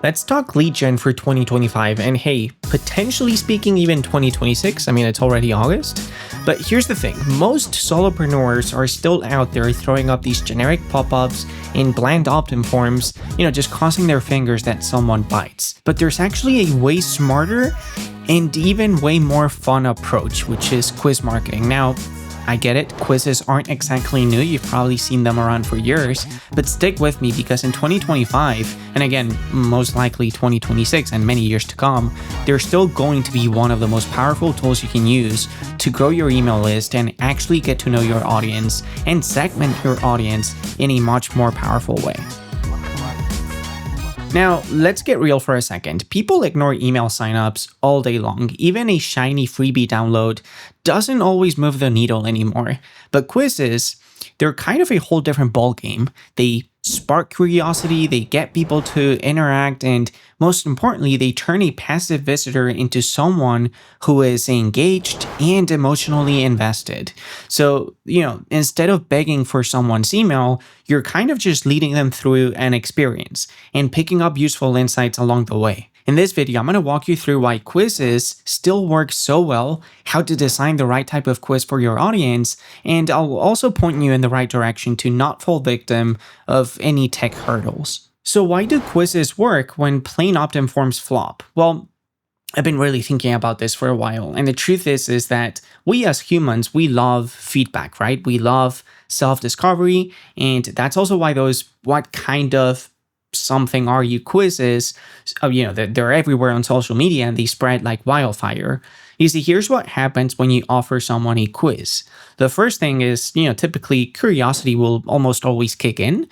Let's talk lead gen for 2025, and hey, potentially speaking even 2026, I mean it's already August. But here's the thing, most solopreneurs are still out there throwing up these generic pop-ups in bland opt-in forms, just crossing their fingers that someone bites. But there's actually a way smarter and even way more fun approach, which is quiz marketing. Now, I get it, quizzes aren't exactly new, you've probably seen them around for years, but stick with me because in 2025, and again, most likely 2026 and many years to come, they're still going to be one of the most powerful tools you can use to grow your email list and actually get to know your audience and segment your audience in a much more powerful way. Now, let's get real for a second. People ignore email signups all day long. Even a shiny freebie download doesn't always move the needle anymore. But quizzes, they're kind of a whole different ballgame. They spark curiosity, they get people to interact, and most importantly, they turn a passive visitor into someone who is engaged and emotionally invested. So, instead of begging for someone's email, you're kind of just leading them through an experience and picking up useful insights along the way. In this video, I'm going to walk you through why quizzes still work so well, how to design the right type of quiz for your audience, and I'll also point you in the right direction to not fall victim of any tech hurdles. So why do quizzes work when plain opt-in forms flop? Well, I've been really thinking about this for a while, and the truth is that we as humans, we love feedback, right? We love self-discovery, and that's also why those what kind of something are you quizzes, they're everywhere on social media and they spread like wildfire. You see, here's what happens when you offer someone a quiz. The first thing is, typically curiosity will almost always kick in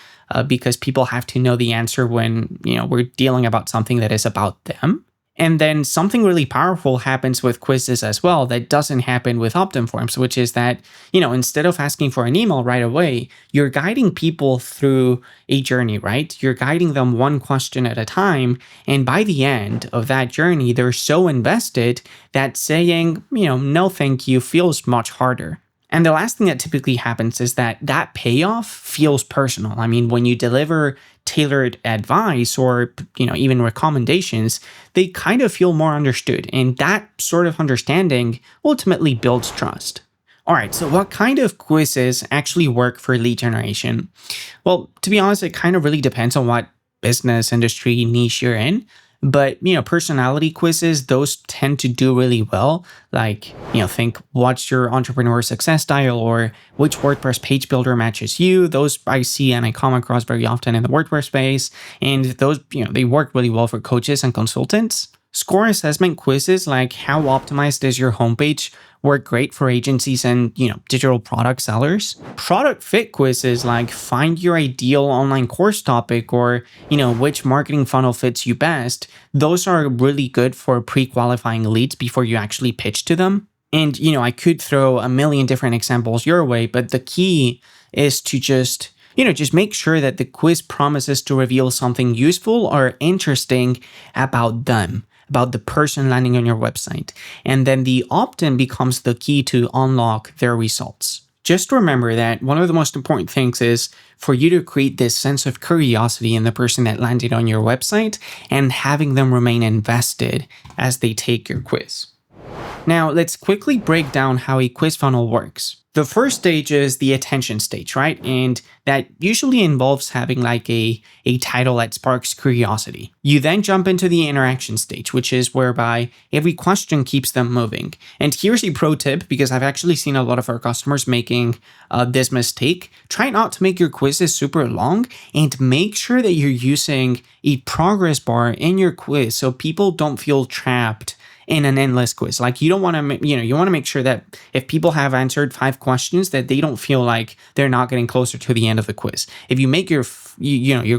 because people have to know the answer when, we're dealing about something that is about them. And then something really powerful happens with quizzes as well that doesn't happen with opt-in forms, which is that, instead of asking for an email right away, you're guiding people through a journey, right? You're guiding them one question at a time. And by the end of that journey, they're so invested that saying, no thank you feels much harder. And the last thing that typically happens is that payoff feels personal. I mean, when you deliver tailored advice or, even recommendations, they kind of feel more understood. And that sort of understanding ultimately builds trust. All right, so what kind of quizzes actually work for lead generation? Well, to be honest, it kind of really depends on what business, industry, niche you're in. But, personality quizzes, those tend to do really well. Like, think what's your entrepreneur success style or which WordPress page builder matches you. Those I see and I come across very often in the WordPress space. And those, they work really well for coaches and consultants. Score assessment quizzes like how optimized is your homepage work great for agencies and, digital product sellers. Product fit quizzes like find your ideal online course topic or, which marketing funnel fits you best. Those are really good for pre-qualifying leads before you actually pitch to them. And, I could throw a million different examples your way, but the key is to just make sure that the quiz promises to reveal something useful or interesting about them, about the person landing on your website. And then the opt-in becomes the key to unlock their results. Just remember that one of the most important things is for you to create this sense of curiosity in the person that landed on your website and having them remain invested as they take your quiz. Now, let's quickly break down how a quiz funnel works. The first stage is the attention stage, right? And that usually involves having like a title that sparks curiosity. You then jump into the interaction stage, which is whereby every question keeps them moving. And here's a pro tip, because I've actually seen a lot of our customers making this mistake. Try not to make your quizzes super long and make sure that you're using a progress bar in your quiz so people don't feel trapped in an endless quiz. Like you don't want to, you want to make sure that if people have answered 5 questions, that they don't feel like they're not getting closer to the end of the quiz. If you make your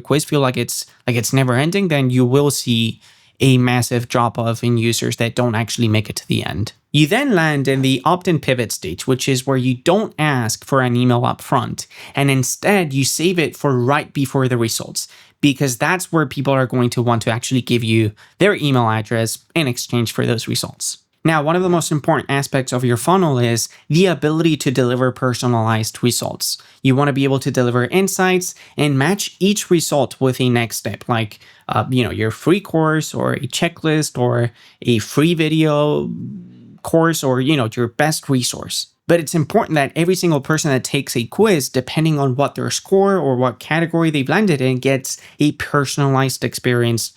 quiz feel like it's never ending, then you will see a massive drop off in users that don't actually make it to the end. You then land in the opt-in pivot stage, which is where you don't ask for an email up front, and instead you save it for right before the results, because that's where people are going to want to actually give you their email address in exchange for those results. Now, one of the most important aspects of your funnel is the ability to deliver personalized results. You want to be able to deliver insights and match each result with a next step, like your free course or a checklist or a free video course or your best resource. But it's important that every single person that takes a quiz, depending on what their score or what category they've landed in, gets a personalized experience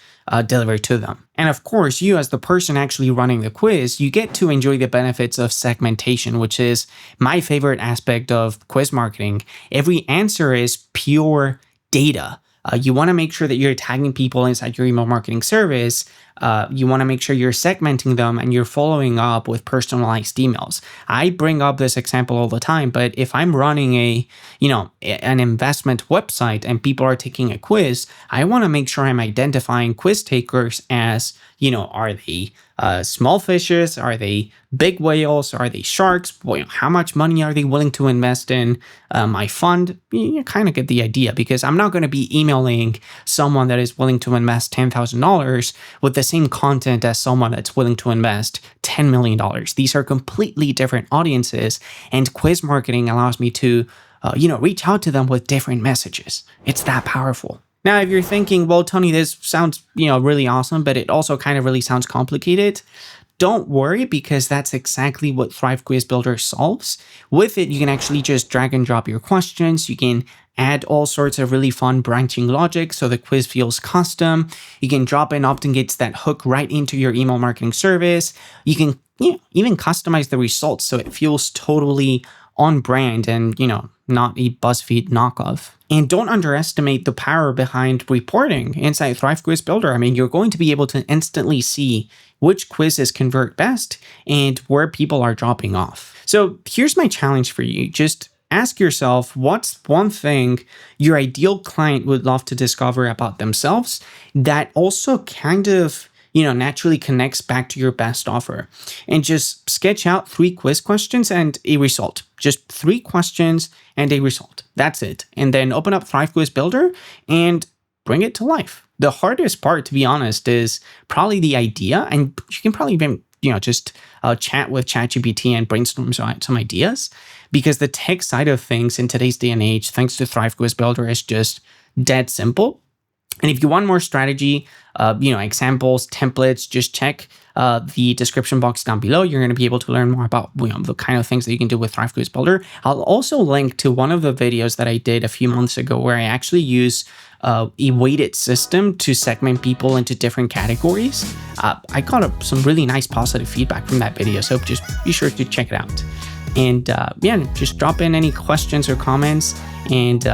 delivered to them. And of course, you as the person actually running the quiz, you get to enjoy the benefits of segmentation, which is my favorite aspect of quiz marketing. Every answer is pure data. You want to make sure that you're tagging people inside your email marketing service. You want to make sure you're segmenting them and you're following up with personalized emails. I bring up this example all the time, but if I'm running an investment website and people are taking a quiz, I want to make sure I'm identifying quiz takers as, are they small fishes? Are they big whales? Are they sharks? How much money are they willing to invest in my fund? You kind of get the idea, because I'm not going to be emailing someone that is willing to invest $10,000 with the same content as someone that's willing to invest $10 million. These are completely different audiences, and quiz marketing allows me to reach out to them with different messages. It's that powerful. Now, if you're thinking, well, Tony, this sounds, really awesome, but it also kind of really sounds complicated, don't worry, because that's exactly what Thrive Quiz Builder solves. With it, you can actually just drag and drop your questions. You can add all sorts of really fun branching logic so the quiz feels custom. You can drop in opt-in gates that hook right into your email marketing service. You can even customize the results so it feels totally on brand and, not a BuzzFeed knockoff. And don't underestimate the power behind reporting inside Thrive Quiz Builder. I mean, you're going to be able to instantly see which quizzes convert best and where people are dropping off. So here's my challenge for you. Just ask yourself, what's one thing your ideal client would love to discover about themselves that also kind of naturally connects back to your best offer? And just sketch out 3 quiz questions and a result. Just 3 questions and a result. That's it. And then open up Thrive Quiz Builder and bring it to life. The hardest part, to be honest, is probably the idea. And you can probably even, just chat with ChatGPT and brainstorm some ideas, because the tech side of things in today's day and age, thanks to Thrive Quiz Builder, is just dead simple. And if you want more strategy, examples, templates, just check the description box down below. You're going to be able to learn more about the kind of things that you can do with Thrive Quiz Builder. I'll also link to one of the videos that I did a few months ago where I actually use a weighted system to segment people into different categories. I got some really nice positive feedback from that video, so just be sure to check it out. And just drop in any questions or comments, and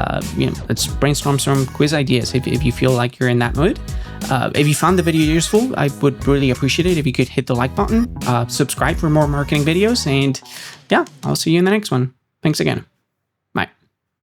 let's brainstorm some quiz ideas if you feel like you're in that mood. If you found the video useful, I would really appreciate it if you could hit the like button, subscribe for more marketing videos, and I'll see you in the next one. Thanks again.